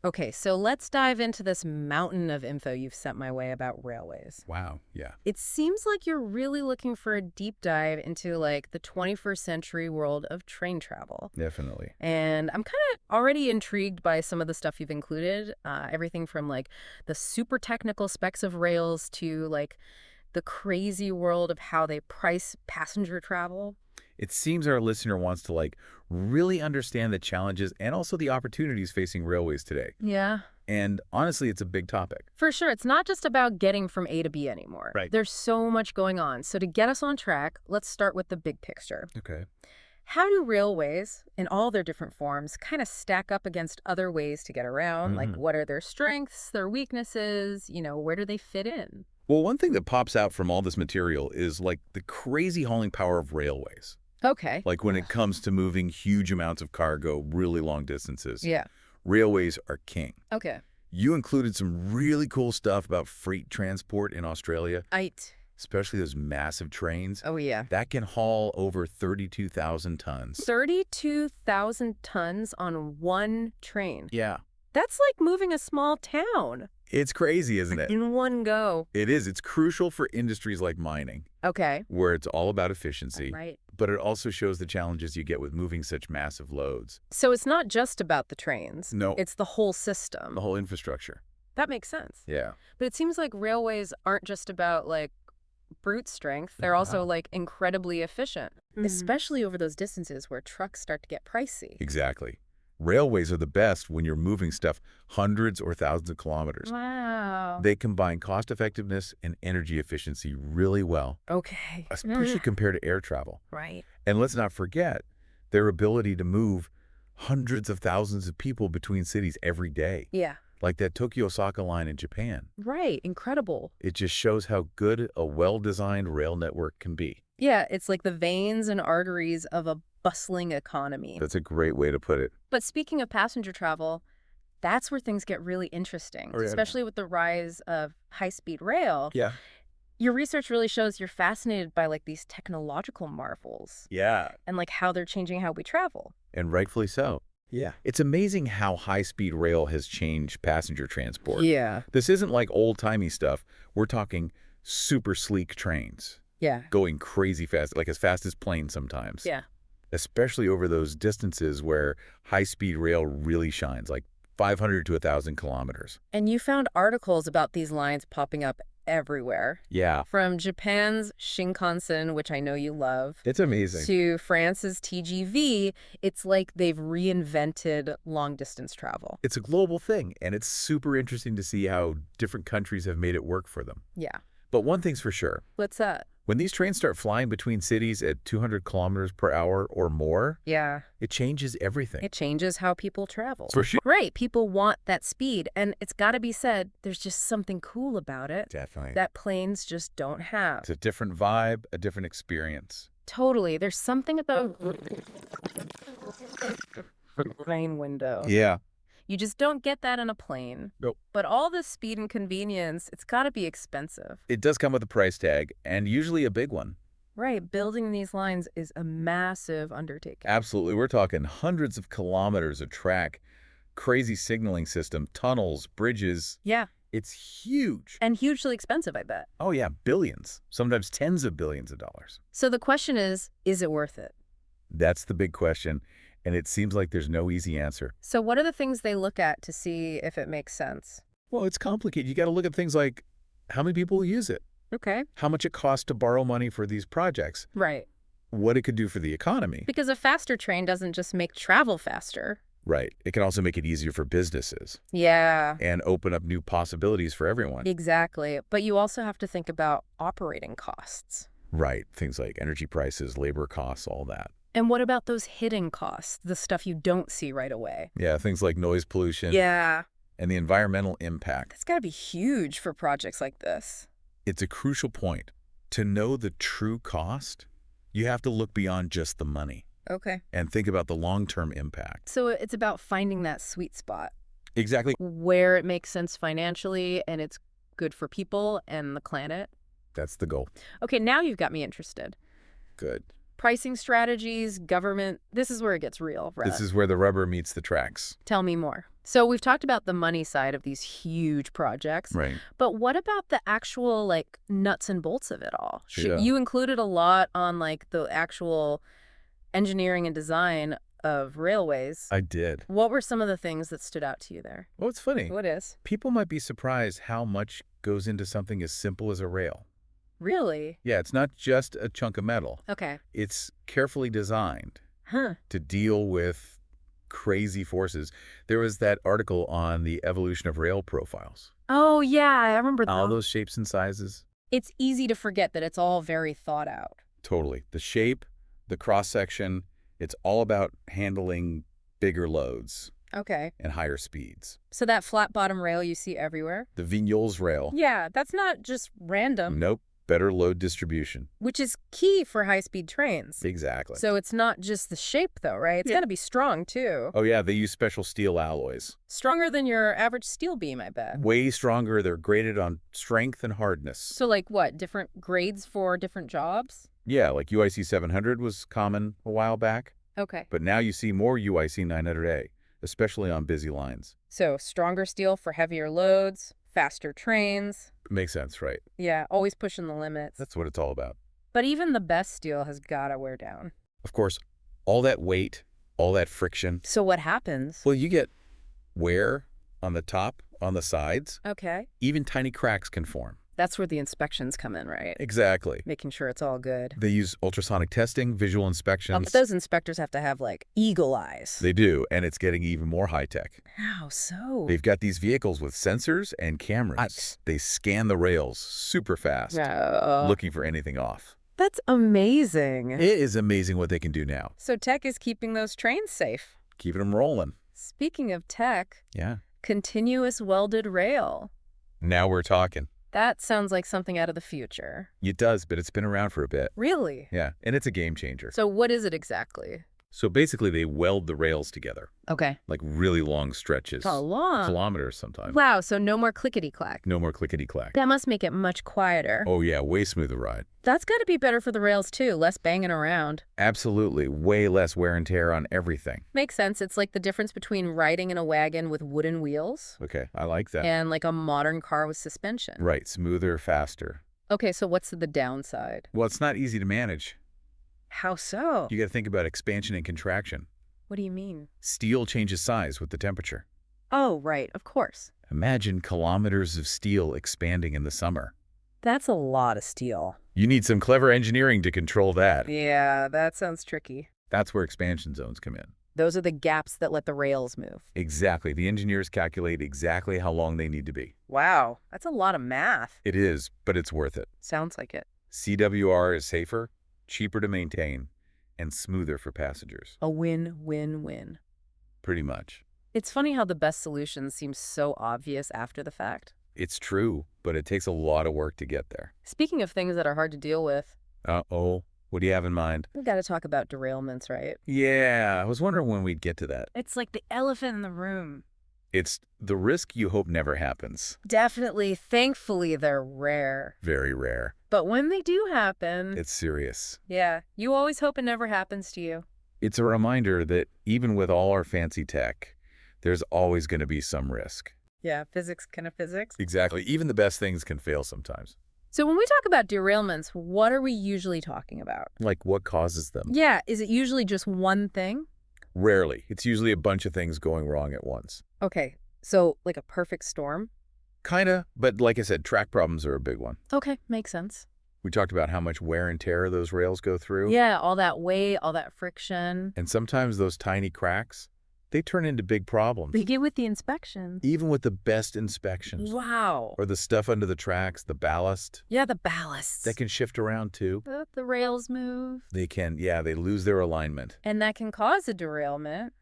Okay, so let's dive into this mountain of info you've sent my way about railways. Wow, yeah. It seems like you're really looking for a deep dive into like the 21st century world of train travel. Definitely. And I'm kind of already intrigued by some of the stuff you've included. Everything from like the super technical specs of rails to like the crazy world of how they price passenger travel. It seems our listener wants to really understand the challenges and also the opportunities facing railways today. Yeah. And honestly, it's a big topic. For sure. It's not just about getting from A to B anymore. Right. There's so much going on. So to get us on track, let's start with the big picture. Okay. How do railways, in all their different forms, kind of stack up against other ways to get around? Like, what are their strengths, their weaknesses? Where do they fit in? Well, one thing that pops out from all this material is the crazy hauling power of railways. Okay. Like when it comes to moving huge amounts of cargo really long distances. Yeah. Railways are king. Okay. You included some really cool stuff about freight transport in Australia, Right. especially those massive trains Oh, yeah. that can haul over 32,000 tons. 32,000 tons on one train. Yeah. That's like moving a small town It's crazy, isn't it? in one go. It is. It's crucial for industries like mining, Okay. where it's all about efficiency, Right. but it also shows the challenges you get with moving such massive loads. So it's not just about the trains. No. It's the whole system. The whole infrastructure. That makes sense. Yeah. But it seems like railways aren't just about like brute strength. They're also like incredibly efficient, especially over those distances where trucks start to get pricey. Exactly. Railways are the best when you're moving stuff hundreds or thousands of kilometers. Wow. They combine cost-effectiveness and energy efficiency really well, Okay. especially compared to air travel. Right. And let's not forget their ability to move hundreds of thousands of people between cities every day, Yeah. like that Tokyo-Osaka line in Japan. Right. Incredible. It just shows how good a well-designed rail network can be. Yeah. It's like the veins and arteries of a bustling economy. That's a great way to put it. But speaking of passenger travel, that's where things get really interesting, Oh, yeah. especially with the rise of high-speed rail. Yeah. Your research really shows you're fascinated by like these technological marvels Yeah. and like how they're changing how we travel. And rightfully so. Yeah. It's amazing how high-speed rail has changed passenger transport. Yeah. This isn't like old-timey stuff. We're talking super sleek trains Yeah. going crazy fast, like as fast as planes sometimes. Yeah. Especially over those distances where high-speed rail really shines, like 500 to 1,000 kilometers. And you found articles about these lines popping up everywhere. Yeah. From Japan's Shinkansen, which I know you love, It's amazing. to France's TGV, it's like they've reinvented long-distance travel. It's a global thing, and it's super interesting to see how different countries have made it work for them. Yeah. But one thing's for sure. What's that? When these trains start flying between cities at 200 kilometers per hour or more, Yeah. it changes everything. It changes how people travel. For sure. Right. People want that speed. And it's got to be said, there's just something cool about it Definitely. that planes just don't have. It's a different vibe, a different experience. Totally. There's something about train window. Yeah. You just don't get that on a plane. Nope. But all this speed and convenience, it's got to be expensive. It does come with a price tag, and usually a big one. Right. Building these lines is a massive undertaking. Absolutely. We're talking hundreds of kilometers of track, crazy signaling system, tunnels, bridges. Yeah. It's huge. And hugely expensive, I bet. Oh, yeah, billions, sometimes tens of billions of dollars. So the question is it worth it? That's the big question, and it seems like there's no easy answer. So what are the things they look at to see if it makes sense? Well, it's complicated. You got to look at things like how many people use it, Okay. how much it costs to borrow money for these projects, Right. what it could do for the economy. Because a faster train doesn't just make travel faster. Right. It can also make it easier for businesses Yeah, and open up new possibilities for everyone. exactly. But you also have to think about operating costs. Right. Things like energy prices, labor costs, all that. And what about those hidden costs, the stuff you don't see right away? Yeah, things like noise pollution Yeah, and the environmental impact. that's got to be huge for projects like this. It's a crucial point. To know the true cost, you have to look beyond just the money Okay. and think about the long-term impact. So it's about finding that sweet spot Exactly. where it makes sense financially and it's good for people and the planet. That's the goal. Okay, now you've got me interested. Good. Pricing strategies, government, this is where it gets real, Brett. This is where the rubber meets the tracks. Tell me more. So we've talked about the money side of these huge projects, Right. but what about the actual, like, nuts and bolts of it all? Yeah. You included a lot on, like, the actual engineering and design of railways. I did. What were some of the things that stood out to you there? Well, it's funny. What is? People might be surprised how much goes into something as simple as a rail. Really? Yeah, it's not just a chunk of metal. Okay. It's carefully designed Huh. to deal with crazy forces. There was that article on the evolution of rail profiles. Oh, yeah, I remember All that. those shapes and sizes. It's easy to forget that it's all very thought out. Totally. The shape, the cross-section, it's all about handling bigger loads Okay. and higher speeds. So that flat bottom rail you see everywhere? The Vignoles rail. Yeah, that's not just random, Nope. Better load distribution. which is key for high-speed trains. Exactly. So it's not just the shape, though, right? It's Yeah. got to be strong, too. Oh, yeah, they use special steel alloys. Stronger than your average steel beam, I bet. Way stronger. They're graded on strength and hardness. So, like, what? Different grades for different jobs? Yeah, like UIC 700 was common a while back, Okay. but now you see more UIC 900A, especially on busy lines. So stronger steel for heavier loads, faster trains. Makes sense, right? Yeah, always pushing the limits. That's what it's all about. But even the best steel has got to wear down. Of course, all that weight, all that friction. So what happens? Well, you get wear on the top, on the sides. Okay. Even tiny cracks can form. That's where the inspections come in, right? Exactly. Making sure it's all good. They use ultrasonic testing, visual inspections. But those inspectors have to have, like, eagle eyes. They do, and it's getting even more high-tech. How so? They've got these vehicles with sensors and cameras. They scan the rails super fast, looking for anything off. That's amazing. It is amazing what they can do now. So tech is keeping those trains safe. Keeping them rolling. Speaking of tech, Yeah. continuous welded rail. Now we're talking. That sounds like something out of the future. It does, but it's been around for a bit. Really? Yeah, and it's a game changer. So what is it exactly? So basically, they weld the rails together, Okay. like really long stretches. How long? Kilometers sometimes. Wow, so no more clickety-clack. No more clickety-clack. That must make it much quieter. Oh yeah, way smoother ride. That's got to be better for the rails, too. Less banging around. Absolutely. Way less wear and tear on everything. Makes sense. It's like the difference between riding in a wagon with wooden wheels Okay, I like that. and like a modern car with suspension. Right, smoother, faster. Okay, so what's the downside? Well, it's not easy to manage. How so? You got to think about expansion and contraction. What do you mean? Steel changes size with the temperature. Oh, right, of course. Imagine kilometers of steel expanding in the summer. That's a lot of steel. You need some clever engineering to control that. Yeah, that sounds tricky. That's where expansion zones come in. Those are the gaps that let the rails move. Exactly. The engineers calculate exactly how long they need to be. Wow, that's a lot of math. It is, but it's worth it. Sounds like it. CWR is safer, cheaper to maintain, and smoother for passengers. A win-win-win. Pretty much. It's funny how the best solutions seem so obvious after the fact. It's true, but it takes a lot of work to get there. Speaking of things that are hard to deal with, Uh-oh. What do you have in mind? we've got to talk about derailments, right? Yeah, I was wondering when we'd get to that. It's like the elephant in the room. It's the risk you hope never happens. Definitely, thankfully, they're rare. Very rare. But when they do happen, It's serious. yeah, you always hope it never happens to you. It's a reminder that even with all our fancy tech, there's always going to be some risk. Yeah, physics kind of physics. Exactly. Even the best things can fail sometimes. So when we talk about derailments, what are we usually talking about? Like what causes them? Yeah, is it usually just one thing? Rarely. It's usually a bunch of things going wrong at once. Okay, so like a perfect storm? Kinda, but like I said, track problems are a big one. Okay, makes sense. We talked about how much wear and tear those rails go through. Yeah, all that weight, all that friction. And sometimes those tiny cracks, they turn into big problems. They get with the inspections. Even with the best inspections. Wow. Or the stuff under the tracks, the ballast, Yeah, the ballast. that can shift around too. The rails move. They can, yeah, they lose their alignment. And that can cause a derailment.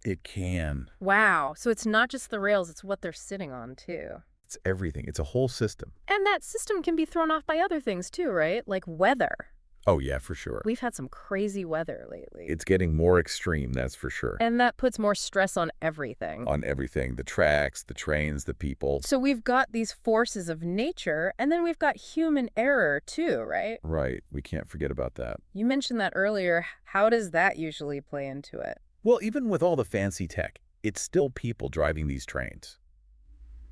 It can. Wow. So it's not just the rails, it's what they're sitting on, too. It's everything. It's a whole system. And that system can be thrown off by other things, too, right? Like weather. Oh, yeah, for sure. We've had some crazy weather lately. It's getting more extreme, that's for sure. And that puts more stress on everything. On everything. The tracks, the trains, the people. So we've got these forces of nature, and then we've got human error, too, right? Right. We can't forget about that. You mentioned that earlier. How does that usually play into it? Well, even with all the fancy tech, it's still people driving these trains.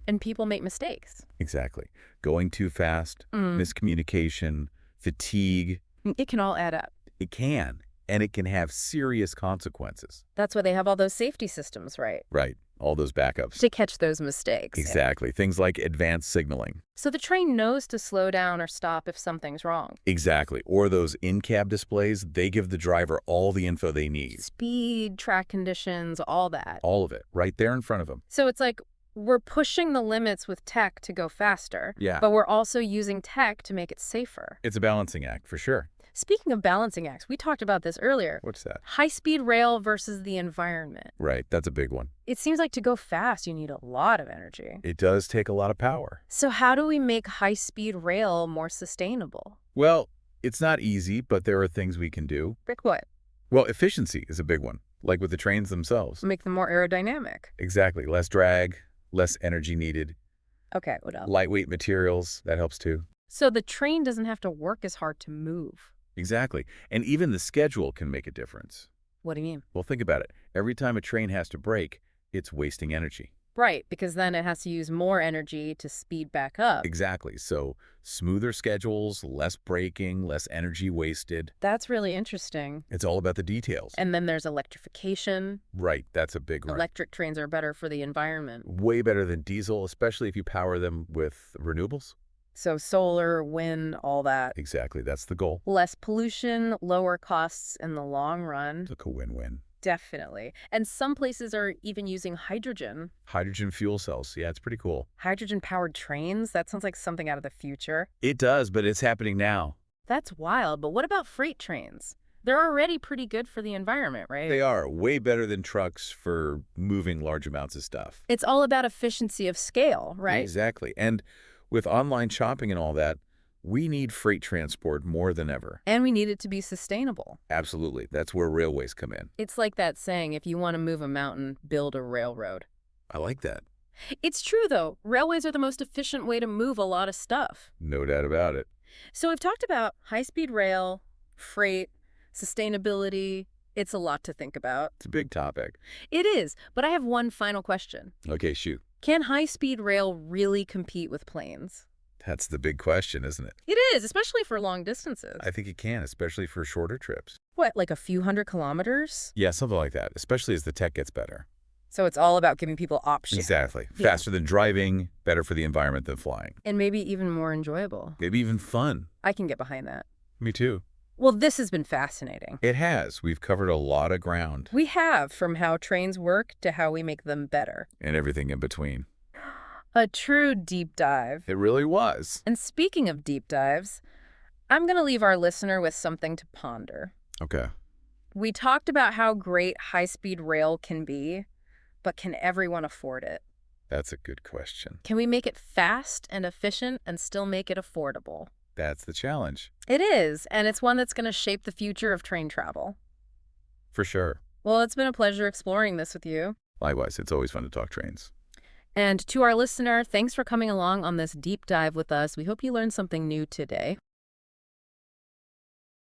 And people make mistakes. Exactly. Going too fast, Mm. miscommunication, fatigue. It can all add up. It can, and it can have serious consequences. That's why they have all those safety systems, right? Right. All those backups. To catch those mistakes. Yeah. Exactly. Things like advanced signaling. So the train knows to slow down or stop if something's wrong. Exactly. Or those in-cab displays, they give the driver all the info they need. Speed, track conditions, all that. All of it, right there in front of them. So it's like we're pushing the limits with tech to go faster, Yeah. but we're also using tech to make it safer. It's a balancing act, for sure. Speaking of balancing acts, we talked about this earlier. What's that? High-speed rail versus the environment. Right. That's a big one. It seems like to go fast, you need a lot of energy. It does take a lot of power. So how do we make high-speed rail more sustainable? Well, it's not easy, but there are things we can do. Like what? Well, efficiency is a big one, like with the trains themselves. Make them more aerodynamic. Exactly. Less drag, less energy needed. Okay, what else? Lightweight materials, that helps too. So the train doesn't have to work as hard to move. Exactly. And even the schedule can make a difference. What do you mean? Well, think about it. Every time a train has to brake, it's wasting energy. Right, because then it has to use more energy to speed back up. Exactly. So smoother schedules, less braking, less energy wasted. That's really interesting. It's all about the details. And then there's electrification. Right. That's a big one. Electric trains are better for the environment. Way better than diesel, especially if you power them with renewables. So solar, wind, all that. Exactly. That's the goal. Less pollution, lower costs in the long run. It's like a win-win. Definitely. And some places are even using hydrogen. Hydrogen fuel cells. Yeah, it's pretty cool. Hydrogen-powered trains? That sounds like something out of the future. It does, but it's happening now. That's wild, but what about freight trains? They're already pretty good for the environment, right? They are way better than trucks for moving large amounts of stuff. It's all about efficiency of scale, right? Exactly. And with online shopping and all that, we need freight transport more than ever. And we need it to be sustainable. Absolutely. That's where railways come in. It's like that saying, if you want to move a mountain, build a railroad. I like that. It's true, though. Railways are the most efficient way to move a lot of stuff. No doubt about it. So we've talked about high-speed rail, freight, sustainability. It's a lot to think about. It's a big topic. It is, but I have one final question. Okay, shoot. Can high-speed rail really compete with planes? That's the big question, isn't it? It is, especially for long distances. I think it can, especially for shorter trips. What, like a few hundred kilometers? Yeah, something like that, especially as the tech gets better. So it's all about giving people options. Exactly. Yeah. Faster than driving, better for the environment than flying. And maybe even more enjoyable. Maybe even fun. I can get behind that. Me too. Well, this has been fascinating. It has. We've covered a lot of ground. We have, from how trains work to how we make them better. And everything in between. A true deep dive. It really was. And speaking of deep dives, I'm going to leave our listener with something to ponder. Okay. We talked about how great high-speed rail can be, but can everyone afford it? That's a good question. Can we make it fast and efficient and still make it affordable? That's the challenge. It is, and it's one that's going to shape the future of train travel. For sure. Well, it's been a pleasure exploring this with you. Likewise, it's always fun to talk trains. And to our listener, thanks for coming along on this deep dive with us. We hope you learned something new today.